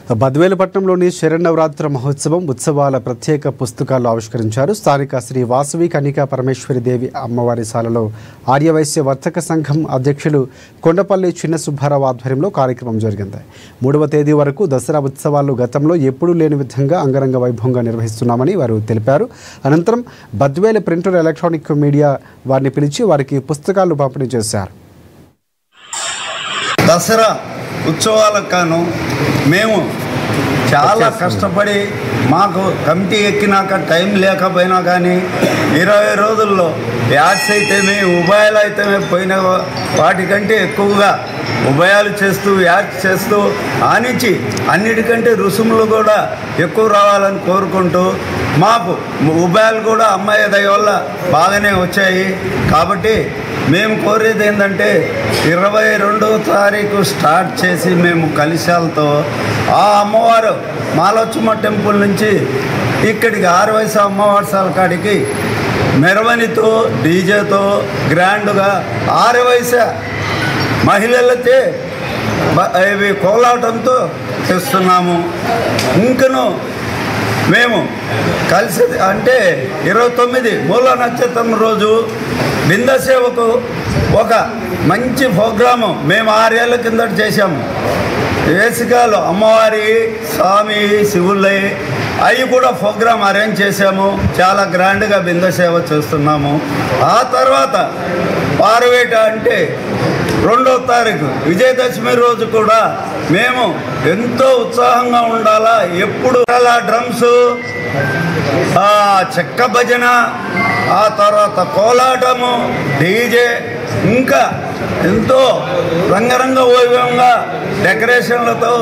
బద్వేలుపట్నంలోని శరన్నవరాత్రి మహోత్సవం ఉత్సవాల ప్రత్యేక పుస్తకాలు ఆవిష్కరించారు. స్థానిక శ్రీ వాసవి కన్నికా పరమేశ్వరి దేవి అమ్మవారి శాలలో ఆర్యవైశ్య వర్తక సంఘం అధ్యక్షులు కొండపల్లి చిన్న సుబ్బారావు ఆధ్వర్యంలో కార్యక్రమం జరిగింది. 3వ తేదీ వరకు దసరా ఉత్సవాలు గతంలో ఎప్పుడూ లేని విధంగా అంగరంగ వైభవంగా నిర్వహిస్తున్నామని వారు తెలిపారు. అనంతరం బద్వేలు ప్రింటర్ ఎలక్ట్రానిక్ మీడియా వారిని పిలిచి వారికి పుస్తకాలు పంపిణీ చేశారు. దసరా ఉత్సవాలకు మేము చాలా కష్టపడి మాకు కమిటీ ఎక్కినాక టైం లేకపోయినా కానీ 20 రోజుల్లో యాడ్స్ అయితేనే ఉభయాలు అయితేనే పోయిన వాటికంటే ఎక్కువగా ఉభయాలు చేస్తూ యాడ్స్ చేస్తూ ఆనించి అన్నిటికంటే రుసుములు కూడా ఎక్కువ రావాలని కోరుకుంటూ మాకు ఉభయాలు కూడా అమ్మాయి దయ వల్ల బాగానే వచ్చాయి. కాబట్టి మేము కోరేది ఏంటంటే 22వ తారీఖు స్టార్ట్ చేసి మేము కలిశాలతో ఆ అమ్మవారు మాలోచమ్మ టెంపుల్ నుంచి ఇక్కడికి ఆర్యవైశ్య అమ్మవారి శాల కాడికి మెరవనితో డీజేతో గ్రాండ్గా ఆర్యవైశ్య మహిళలతో ఇవి కోలాటంతో చేస్తున్నాము. ఇంకను మేము కలిసి అంటే 29 మూల నక్షత్రం రోజు బిందసేవకు ఒక మంచి ప్రోగ్రాము మేము 6 ఏళ్ళ కిందట చేశాము. వేసికాలు అమ్మవారి స్వామి శివుళ్ళై అవి కూడా ప్రోగ్రాం అరేంజ్ చేశాము. చాలా గ్రాండ్గా బిందసేవ చేస్తున్నాము. ఆ తర్వాత పారవేట అంటే 2వ తారీఖు విజయదశమి రోజు కూడా మేము ఎంతో ఉత్సాహంగా ఉండాలా. ఎప్పుడు డ్రమ్స్, చెక్క భజన, ఆ తర్వాత కోలాటము, డీజే, ఇంకా ఎంతో రంగరంగ వైభవంగా డెకరేషన్లతో